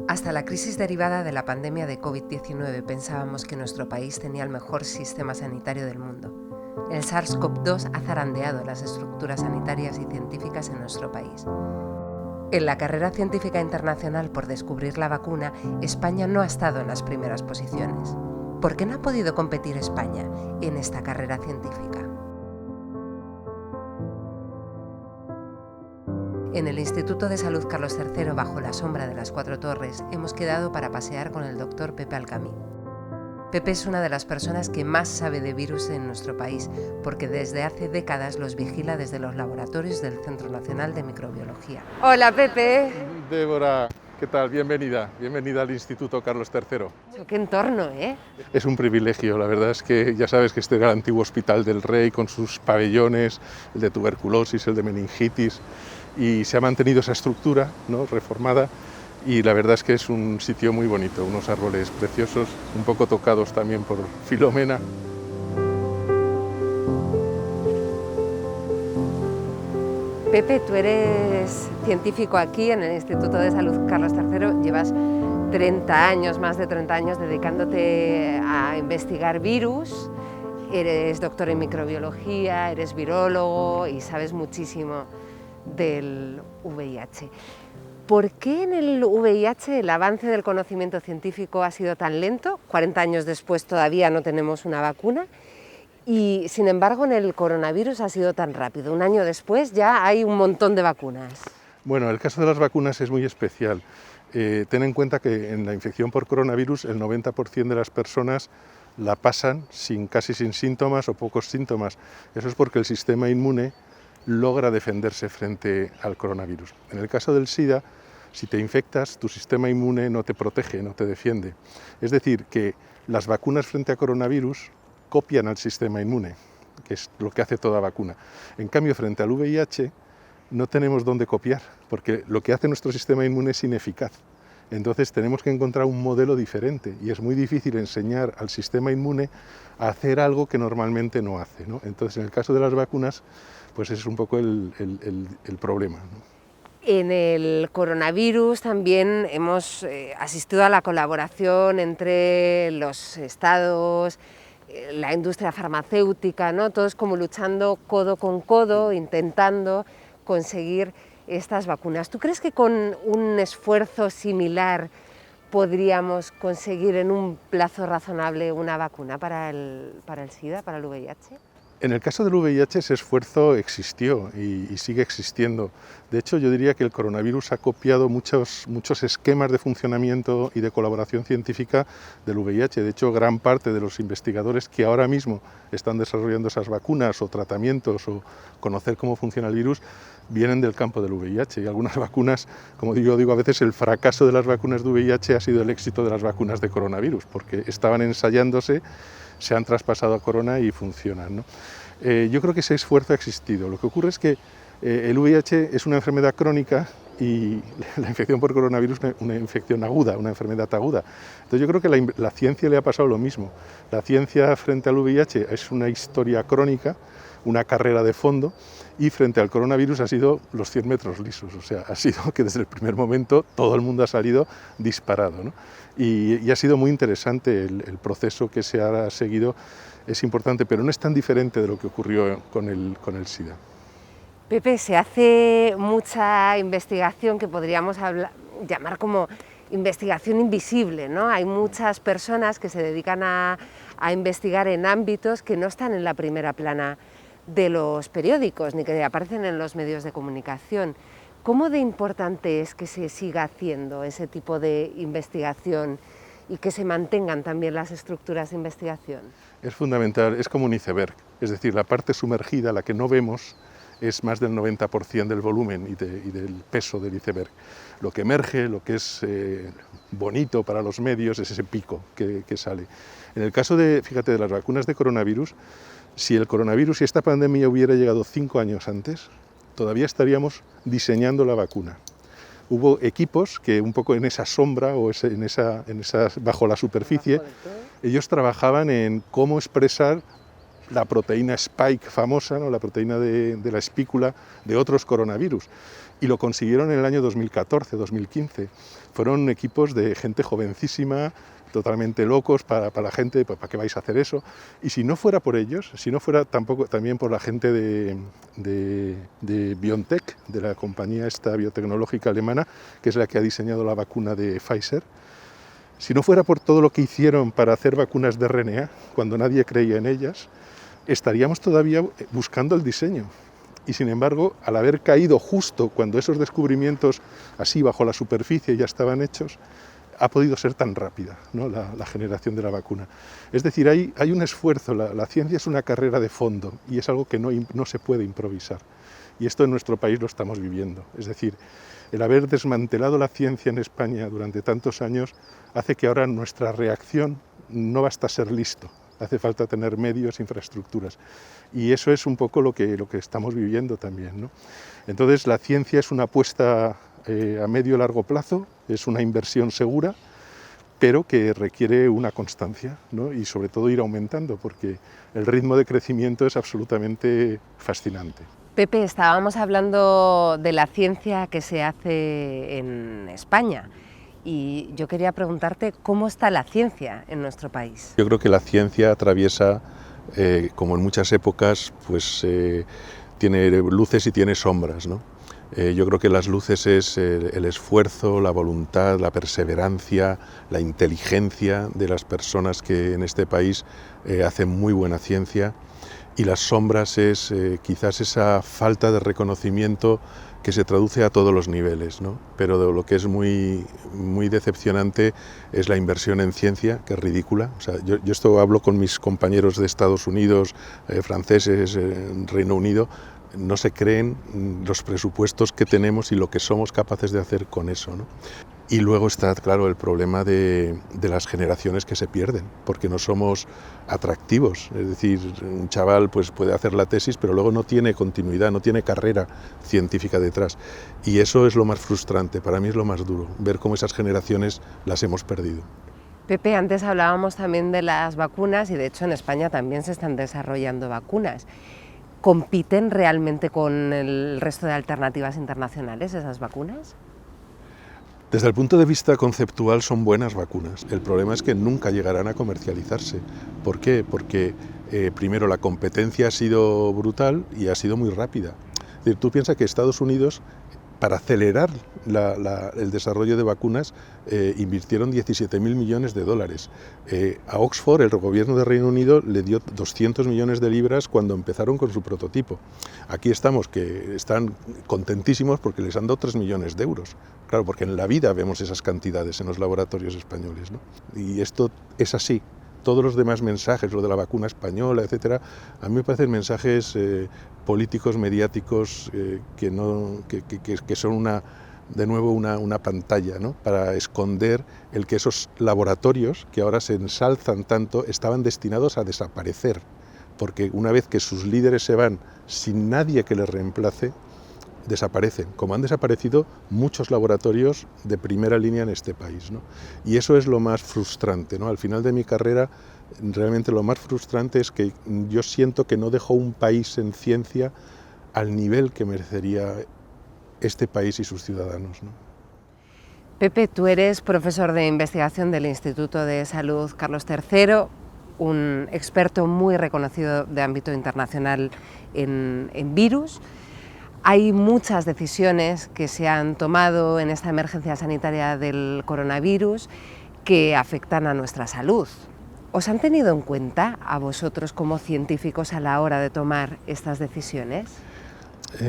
Hasta la crisis derivada de la pandemia de COVID-19 pensábamos que nuestro país tenía el mejor sistema sanitario del mundo. El SARS-CoV-2 ha zarandeado las estructuras sanitarias y científicas en nuestro país. En la carrera científica internacional por descubrir la vacuna, España no ha estado en las primeras posiciones. ¿Por qué no ha podido competir España en esta carrera científica? En el Instituto de Salud Carlos III, bajo la sombra de las Cuatro Torres, hemos quedado para pasear con el doctor Pepe Alcamí. Pepe es una de las personas que más sabe de virus en nuestro país, porque desde hace décadas los vigila desde los laboratorios del Centro Nacional de Microbiología. Hola, Pepe. Débora, ¿qué tal? Bienvenida al Instituto Carlos III. Qué entorno, ¿eh? Es un privilegio, la verdad es que ya sabes que este era el antiguo Hospital del Rey con sus pabellones, el de tuberculosis, el de meningitis, y se ha mantenido esa estructura, ¿no?, reformada, y la verdad es que es un sitio muy bonito, unos árboles preciosos, un poco tocados también por Filomena. Pepe, tú eres científico aquí en el Instituto de Salud Carlos III, llevas 30 años, más de 30 años dedicándote a investigar virus, eres doctor en microbiología, eres virólogo y sabes muchísimo del VIH. ¿Por qué en el VIH el avance del conocimiento científico ha sido tan lento? 40 años después todavía no tenemos una vacuna y, sin embargo, en el coronavirus ha sido tan rápido. Un año después ya hay un montón de vacunas. Bueno, el caso de las vacunas es muy especial. Ten en cuenta que en la infección por coronavirus el 90% de las personas la pasan casi sin síntomas o pocos síntomas. Eso es porque el sistema inmune logra defenderse frente al coronavirus. En el caso del SIDA, si te infectas, tu sistema inmune no te protege, no te defiende. Es decir, que las vacunas frente a coronavirus copian al sistema inmune, que es lo que hace toda vacuna. En cambio, frente al VIH, no tenemos dónde copiar, porque lo que hace nuestro sistema inmune es ineficaz. Entonces tenemos que encontrar un modelo diferente y es muy difícil enseñar al sistema inmune a hacer algo que normalmente no hace, ¿no? Entonces, en el caso de las vacunas, pues ese es un poco el problema, ¿no? En el coronavirus también hemos asistido a la colaboración entre los estados, la industria farmacéutica, ¿no? Todos como luchando codo con codo, intentando conseguir estas vacunas. ¿Tú crees que con un esfuerzo similar podríamos conseguir en un plazo razonable una vacuna para el SIDA, para el VIH? En el caso del VIH ese esfuerzo existió y sigue existiendo. De hecho, yo diría que el coronavirus ha copiado muchos esquemas de funcionamiento y de colaboración científica del VIH. De hecho, gran parte de los investigadores que ahora mismo están desarrollando esas vacunas o tratamientos o conocer cómo funciona el virus vienen del campo del VIH. Y algunas vacunas, como yo digo a veces, el fracaso de las vacunas de VIH ha sido el éxito de las vacunas de coronavirus, porque estaban ensayándose, se han traspasado a corona y funcionan, ¿no? Yo creo que ese esfuerzo ha existido. Lo que ocurre es que el VIH es una enfermedad crónica y la infección por coronavirus es una infección aguda, una enfermedad aguda. Entonces yo creo que la ciencia le ha pasado lo mismo. La ciencia frente al VIH es una historia crónica, una carrera de fondo, y frente al coronavirus ha sido los 100 metros lisos. O sea, ha sido que desde el primer momento todo el mundo ha salido disparado, ¿no? Y ha sido muy interesante el proceso que se ha seguido, es importante, pero no es tan diferente de lo que ocurrió con el SIDA. Pepe, se hace mucha investigación que podríamos llamar como investigación invisible, ¿no? Hay muchas personas que se dedican a investigar en ámbitos que no están en la primera plana de los periódicos ni que aparecen en los medios de comunicación. ¿Cómo de importante es que se siga haciendo ese tipo de investigación y que se mantengan también las estructuras de investigación? Es fundamental, es como un iceberg, es decir, la parte sumergida, la que no vemos, es más del 90% del volumen y del peso del iceberg. Lo que emerge, lo que es bonito para los medios, es ese pico que sale. En el caso fíjate, de las vacunas de coronavirus, si el coronavirus y esta pandemia hubiera llegado 5 años antes, todavía estaríamos diseñando la vacuna. Hubo equipos que un poco en esa sombra o bajo la superficie, ellos trabajaban en cómo expresar la proteína spike famosa, ¿no?, la proteína de la espícula de otros coronavirus. Y lo consiguieron en el año 2014, 2015. Fueron equipos de gente jovencísima, totalmente locos para la gente, ¿para qué vais a hacer eso? Y si no fuera por ellos, si no fuera tampoco también por la gente de BioNTech, de la compañía esta biotecnológica alemana, que es la que ha diseñado la vacuna de Pfizer, si no fuera por todo lo que hicieron para hacer vacunas de RNA, cuando nadie creía en ellas, estaríamos todavía buscando el diseño. Y sin embargo, al haber caído justo cuando esos descubrimientos así bajo la superficie ya estaban hechos, ha podido ser tan rápida, ¿no? la generación de la vacuna. Es decir, hay un esfuerzo, la ciencia es una carrera de fondo y es algo que no se puede improvisar. Y esto en nuestro país lo estamos viviendo. Es decir, el haber desmantelado la ciencia en España durante tantos años hace que ahora nuestra reacción no basta ser listo, hace falta tener medios, infraestructuras. Y eso es un poco lo que estamos viviendo también, ¿no? Entonces la ciencia es una apuesta a medio y largo plazo, es una inversión segura, pero que requiere una constancia, ¿no? Y sobre todo ir aumentando, porque el ritmo de crecimiento es absolutamente fascinante. Pepe, estábamos hablando de la ciencia que se hace en España y yo quería preguntarte cómo está la ciencia en nuestro país. Yo creo que la ciencia atraviesa, como en muchas épocas, pues tiene luces y tiene sombras, ¿no? Yo creo que las luces es el esfuerzo, la voluntad, la perseverancia, la inteligencia de las personas que en este país hacen muy buena ciencia, y las sombras es quizás esa falta de reconocimiento que se traduce a todos los niveles, ¿no? Pero lo que es muy decepcionante es la inversión en ciencia, que es ridícula. O sea, yo esto hablo con mis compañeros de Estados Unidos, franceses, Reino Unido. No se creen los presupuestos que tenemos y lo que somos capaces de hacer con eso, ¿no? Y luego está, claro, el problema de las generaciones que se pierden, porque no somos atractivos. Es decir, un chaval pues, puede hacer la tesis, pero luego no tiene continuidad, no tiene carrera científica detrás. Y eso es lo más frustrante, para mí es lo más duro, ver cómo esas generaciones las hemos perdido. Pepe, antes hablábamos también de las vacunas y de hecho en España también se están desarrollando vacunas. ¿Compiten realmente con el resto de alternativas internacionales esas vacunas? Desde el punto de vista conceptual son buenas vacunas. El problema es que nunca llegarán a comercializarse. ¿Por qué? Porque primero la competencia ha sido brutal y ha sido muy rápida. Es decir, tú piensas que Estados Unidos, para acelerar el desarrollo de vacunas, invirtieron 17.000 millones de dólares. A Oxford, el gobierno de Reino Unido, le dio 200 millones de libras cuando empezaron con su prototipo. Aquí estamos, que están contentísimos porque les han dado 3 millones de euros. Claro, porque en la vida vemos esas cantidades en los laboratorios españoles, ¿no? Y esto es así. Todos los demás mensajes, lo de la vacuna española, etcétera, a mí me parecen mensajes políticos, mediáticos, que son de nuevo una pantalla, ¿no? Para esconder el que esos laboratorios, que ahora se ensalzan tanto, estaban destinados a desaparecer, porque una vez que sus líderes se van sin nadie que les reemplace, desaparecen, como han desaparecido muchos laboratorios de primera línea en este país, ¿no? Y eso es lo más frustrante, ¿no? Al final de mi carrera, realmente lo más frustrante es que yo siento que no dejo un país en ciencia al nivel que merecería este país y sus ciudadanos, ¿no? Pepe, tú eres profesor de investigación del Instituto de Salud Carlos III, un experto muy reconocido de ámbito internacional en virus. Hay muchas decisiones que se han tomado en esta emergencia sanitaria del coronavirus que afectan a nuestra salud. ¿Os han tenido en cuenta a vosotros como científicos a la hora de tomar estas decisiones?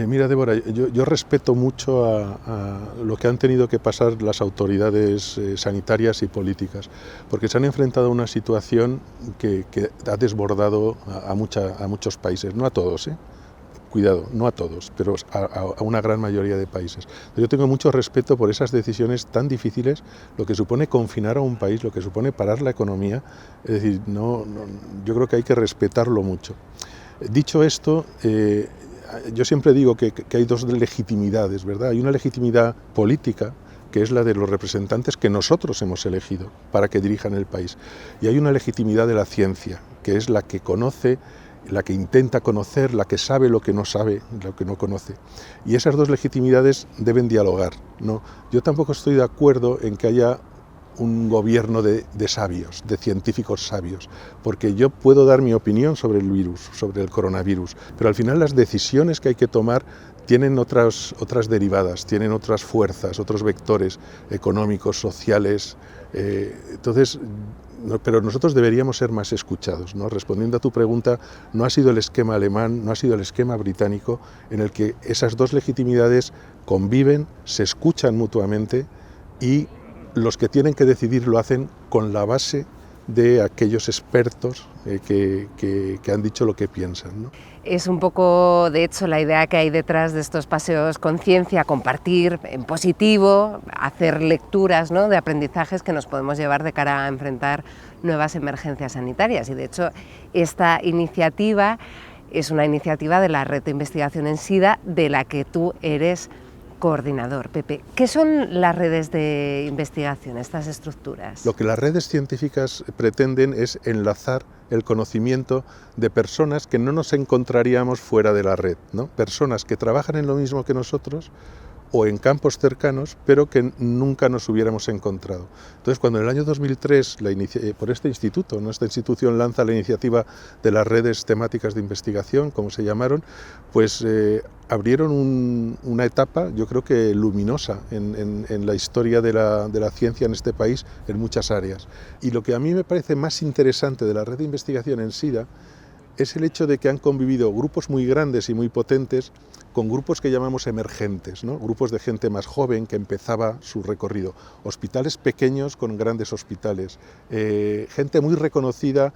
Mira, Débora, yo respeto mucho a lo que han tenido que pasar las autoridades sanitarias y políticas, porque se han enfrentado a una situación que ha desbordado a muchos países, no a todos, cuidado, no a todos, pero a una gran mayoría de países. Yo tengo mucho respeto por esas decisiones tan difíciles, lo que supone confinar a un país, lo que supone parar la economía. Es decir, yo creo que hay que respetarlo mucho. Dicho esto, yo siempre digo que hay dos legitimidades, ¿verdad? Hay una legitimidad política, que es la de los representantes que nosotros hemos elegido para que dirijan el país. Y hay una legitimidad de la ciencia, que es la que conoce la que intenta conocer, la que sabe lo que no sabe, lo que no conoce. Y esas dos legitimidades deben dialogar, ¿no? Yo tampoco estoy de acuerdo en que haya un gobierno de sabios, de científicos sabios, porque yo puedo dar mi opinión sobre el virus, sobre el coronavirus, pero al final las decisiones que hay que tomar tienen otras derivadas, tienen otras fuerzas, otros vectores económicos, sociales. Entonces, pero nosotros deberíamos ser más escuchados, ¿no? Respondiendo a tu pregunta, no ha sido el esquema alemán, no ha sido el esquema británico, en el que esas dos legitimidades conviven, se escuchan mutuamente y los que tienen que decidir lo hacen con la base de aquellos expertos que han dicho lo que piensan, ¿no? Es un poco, de hecho, la idea que hay detrás de estos paseos conciencia, compartir en positivo, hacer lecturas, ¿no?, de aprendizajes que nos podemos llevar de cara a enfrentar nuevas emergencias sanitarias. Y de hecho, esta iniciativa es una iniciativa de la Red de Investigación en SIDA, de la que tú eres coordinador. Pepe, ¿qué son las redes de investigación, estas estructuras? Lo que las redes científicas pretenden es enlazar el conocimiento de personas que no nos encontraríamos fuera de la red, ¿no? Personas que trabajan en lo mismo que nosotros o en campos cercanos, pero que nunca nos hubiéramos encontrado. Entonces, cuando en el año 2003, por este instituto, ¿no?, esta institución lanza la iniciativa de las redes temáticas de investigación, como se llamaron, pues abrieron una etapa, yo creo que luminosa, en la historia de la ciencia en este país, en muchas áreas. Y lo que a mí me parece más interesante de la red de investigación en SIDA es el hecho de que han convivido grupos muy grandes y muy potentes con grupos que llamamos emergentes, ¿no? Grupos de gente más joven que empezaba su recorrido, hospitales pequeños con grandes hospitales, gente muy reconocida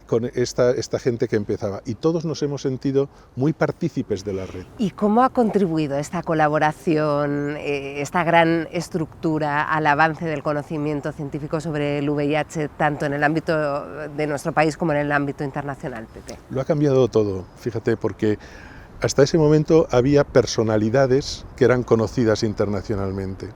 con esta gente que empezaba, y todos nos hemos sentido muy partícipes de la red. ¿Y cómo ha contribuido esta colaboración, esta gran estructura al avance del conocimiento científico sobre el VIH, tanto en el ámbito de nuestro país como en el ámbito internacional, Pepe? Lo ha cambiado todo, fíjate, porque hasta ese momento había personalidades que eran conocidas internacionalmente.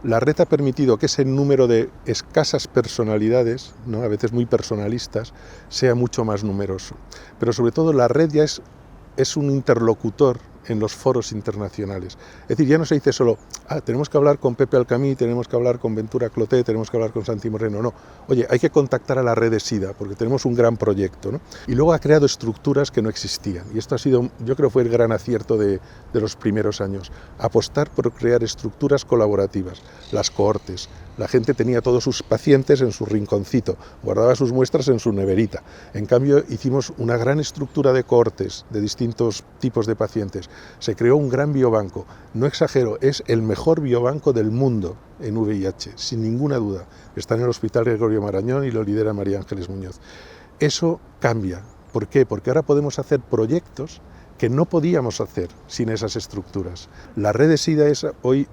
La red ha permitido que ese número de escasas personalidades, ¿no?, a veces muy personalistas, sea mucho más numeroso. Pero sobre todo la red ya es un interlocutor en los foros internacionales. Es decir, ya no se dice solo, tenemos que hablar con Pepe Alcamí, tenemos que hablar con Ventura Clotet, tenemos que hablar con Santi Moreno. No, oye, hay que contactar a la red de SIDA, porque tenemos un gran proyecto, ¿no? Y luego ha creado estructuras que no existían. Y esto ha sido, yo creo, fue el gran acierto de los primeros años. Apostar por crear estructuras colaborativas, las cohortes. La gente tenía todos sus pacientes en su rinconcito, guardaba sus muestras en su neverita. En cambio, hicimos una gran estructura de cohortes de distintos tipos de pacientes. Se creó un gran biobanco. No exagero, es el mejor biobanco del mundo en VIH, sin ninguna duda. Está en el Hospital Gregorio Marañón y lo lidera María Ángeles Muñoz. Eso cambia. ¿Por qué? Porque ahora podemos hacer proyectos que no podíamos hacer sin esas estructuras. La red de SIDA es hoy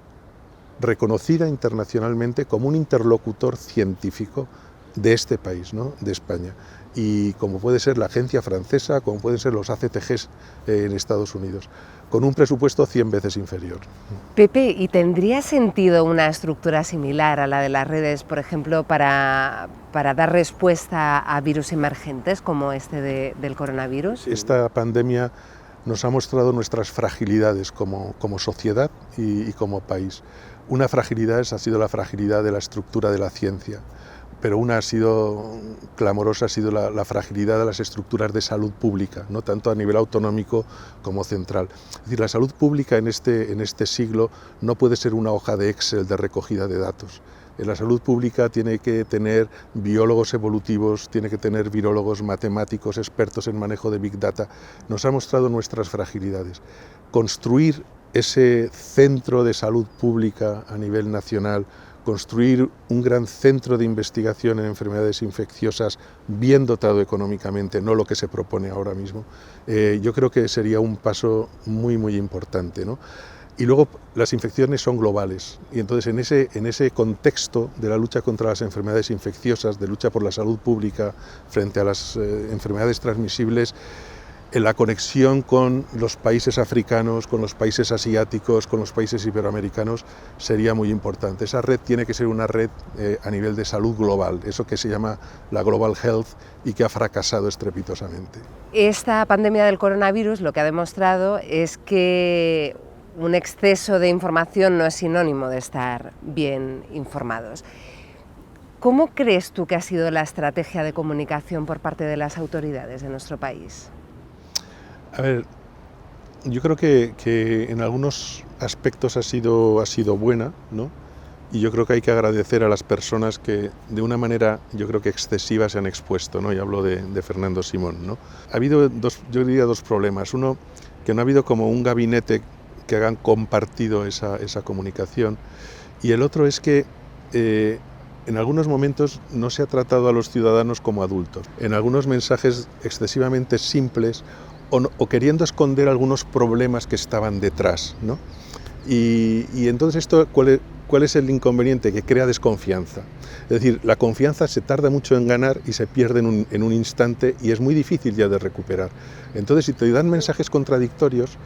reconocida internacionalmente como un interlocutor científico de este país, ¿no?, de España, y como puede ser la agencia francesa, como pueden ser los ACTGs en Estados Unidos, con un presupuesto 100 veces inferior. Pepe, ¿y tendría sentido una estructura similar a la de las redes, por ejemplo, para dar respuesta a virus emergentes como este del coronavirus? Esta pandemia nos ha mostrado nuestras fragilidades como sociedad y como país. Una fragilidad ha sido la fragilidad de la estructura de la ciencia, pero una ha sido clamorosa, ha sido la fragilidad de las estructuras de salud pública, no tanto a nivel autonómico como central. Es decir, la salud pública en este siglo no puede ser una hoja de Excel de recogida de datos. En la salud pública tiene que tener biólogos evolutivos, tiene que tener virólogos, matemáticos, expertos en manejo de Big Data. Nos ha mostrado nuestras fragilidades. Construir ese centro de salud pública a nivel nacional, construir un gran centro de investigación en enfermedades infecciosas bien dotado económicamente, no lo que se propone ahora mismo, yo creo que sería un paso muy, muy importante, ¿no? Y luego las infecciones son globales y entonces en ese contexto de la lucha contra las enfermedades infecciosas, de lucha por la salud pública frente a las enfermedades transmisibles, la conexión con los países africanos, con los países asiáticos, con los países iberoamericanos sería muy importante. Esa red tiene que ser una red a nivel de salud global, eso que se llama la Global Health y que ha fracasado estrepitosamente. Esta pandemia del coronavirus lo que ha demostrado es que un exceso de información no es sinónimo de estar bien informados. ¿Cómo crees tú que ha sido la estrategia de comunicación por parte de las autoridades de nuestro país? A ver, yo creo que en algunos aspectos ha sido buena, ¿no? Y yo creo que hay que agradecer a las personas que de una manera, yo creo que excesiva, se han expuesto, ¿no? Y hablo de Fernando Simón, ¿no? Ha habido yo diría dos problemas. Uno, que no ha habido como un gabinete que hagan compartido esa comunicación. Y el otro es que en algunos momentos no se ha tratado a los ciudadanos como adultos. En algunos mensajes excesivamente simples o queriendo esconder algunos problemas que estaban detrás, ¿no? Y entonces esto, ¿cuál es el inconveniente? Que crea desconfianza. Es decir, la confianza se tarda mucho en ganar y se pierde en un instante y es muy difícil ya de recuperar. Entonces, si te dan mensajes contradictorios,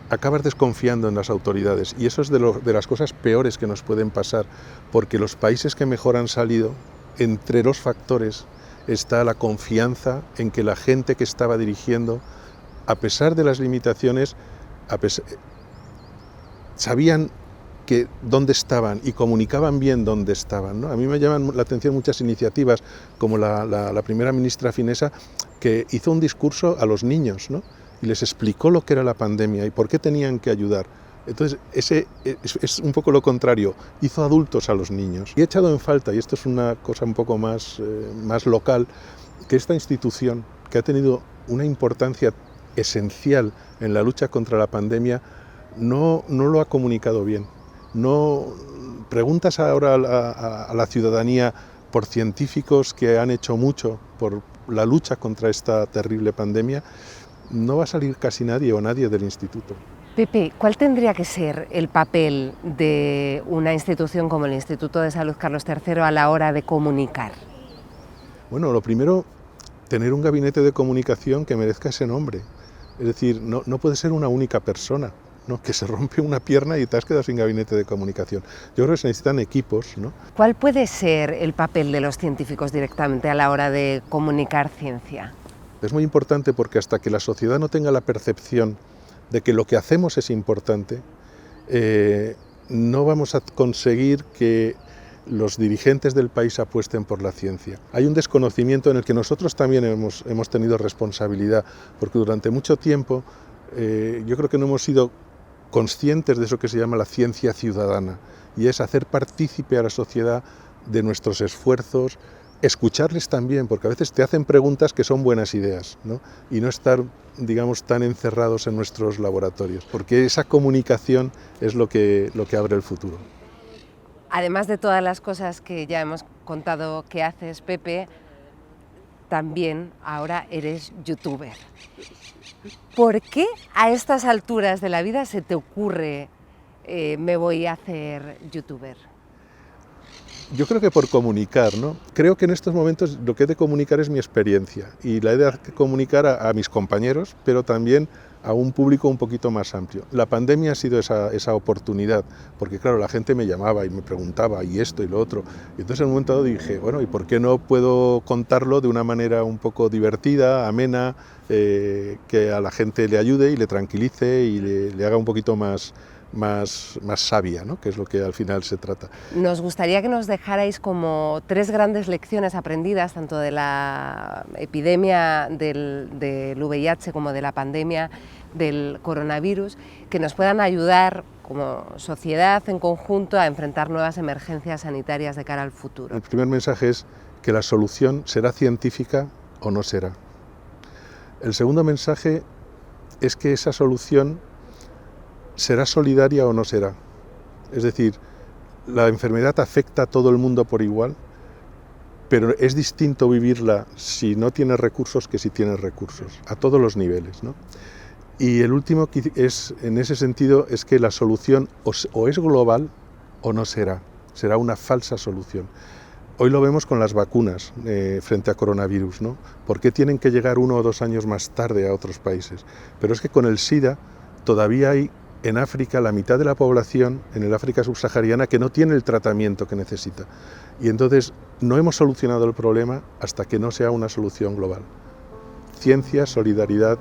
acabas desconfiando en las autoridades y eso es de las cosas peores que nos pueden pasar, porque los países que mejor han salido, entre los factores, está la confianza en que la gente que estaba dirigiendo, a pesar de las limitaciones, sabían que dónde estaban y comunicaban bien dónde estaban, ¿no? A mí me llaman la atención muchas iniciativas, como la primera ministra finesa, que hizo un discurso a los niños, ¿no? Y les explicó lo que era la pandemia y por qué tenían que ayudar. Entonces, ese es un poco lo contrario, hizo adultos a los niños. Y he echado en falta, y esto es una cosa un poco más local, que esta institución, que ha tenido una importancia esencial en la lucha contra la pandemia, no lo ha comunicado bien. No preguntas ahora a la ciudadanía por científicos que han hecho mucho por la lucha contra esta terrible pandemia, no va a salir casi nadie o nadie del instituto. Pepe, ¿cuál tendría que ser el papel de una institución como el Instituto de Salud Carlos III a la hora de comunicar? Bueno, lo primero, tener un gabinete de comunicación que merezca ese nombre. Es decir, no puede ser una única persona, ¿no? Que se rompe una pierna y te has quedado sin gabinete de comunicación. Yo creo que se necesitan equipos, ¿no? ¿Cuál puede ser el papel de los científicos directamente a la hora de comunicar ciencia? Es muy importante porque hasta que la sociedad no tenga la percepción de que lo que hacemos es importante, no vamos a conseguir que los dirigentes del país apuesten por la ciencia. Hay un desconocimiento en el que nosotros también hemos tenido responsabilidad, porque durante mucho tiempo yo creo que no hemos sido conscientes de eso que se llama la ciencia ciudadana, y es hacer partícipe a la sociedad de nuestros esfuerzos, escucharles también, porque a veces te hacen preguntas que son buenas ideas, ¿no? Y no estar, digamos, tan encerrados en nuestros laboratorios, porque esa comunicación es lo que abre el futuro. Además de todas las cosas que ya hemos contado que haces, Pepe, también ahora eres youtuber. ¿Por qué a estas alturas de la vida se te ocurre me voy a hacer youtuber? Yo creo que por comunicar, ¿no? Creo que en estos momentos lo que he de comunicar es mi experiencia y la he de comunicar a mis compañeros, pero también a un público un poquito más amplio. La pandemia ha sido esa oportunidad, porque claro, la gente me llamaba y me preguntaba y esto y lo otro. Y entonces en un momento dado dije, bueno, ¿y por qué no puedo contarlo de una manera un poco divertida, amena, que a la gente le ayude y le tranquilice y le haga un poquito más sabia, ¿no? Que es lo que al final se trata. Nos gustaría que nos dejarais como 3 grandes lecciones aprendidas, tanto de la epidemia del VIH como de la pandemia del coronavirus, que nos puedan ayudar como sociedad en conjunto a enfrentar nuevas emergencias sanitarias de cara al futuro. El primer mensaje es que la solución será científica o no será. El segundo mensaje es que esa solución ¿será solidaria o no será? Es decir, la enfermedad afecta a todo el mundo por igual, pero es distinto vivirla si no tienes recursos que si tienes recursos, a todos los niveles, ¿no? Y el último, en ese sentido, es que la solución o es global o no será una falsa solución. Hoy lo vemos con las vacunas frente a coronavirus, ¿no? ¿Por qué tienen que llegar 1 o 2 años más tarde a otros países? Pero es que con el SIDA todavía hay en África la mitad de la población, en el África subsahariana, que no tiene el tratamiento que necesita. Y entonces no hemos solucionado el problema hasta que no sea una solución global. Ciencia, solidaridad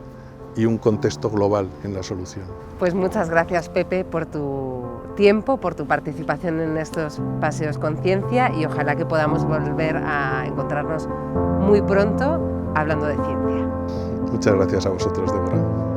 y un contexto global en la solución. Pues muchas gracias, Pepe, por tu tiempo, por tu participación en estos Paseos con Ciencia, y ojalá que podamos volver a encontrarnos muy pronto hablando de ciencia. Muchas gracias a vosotros, Débora.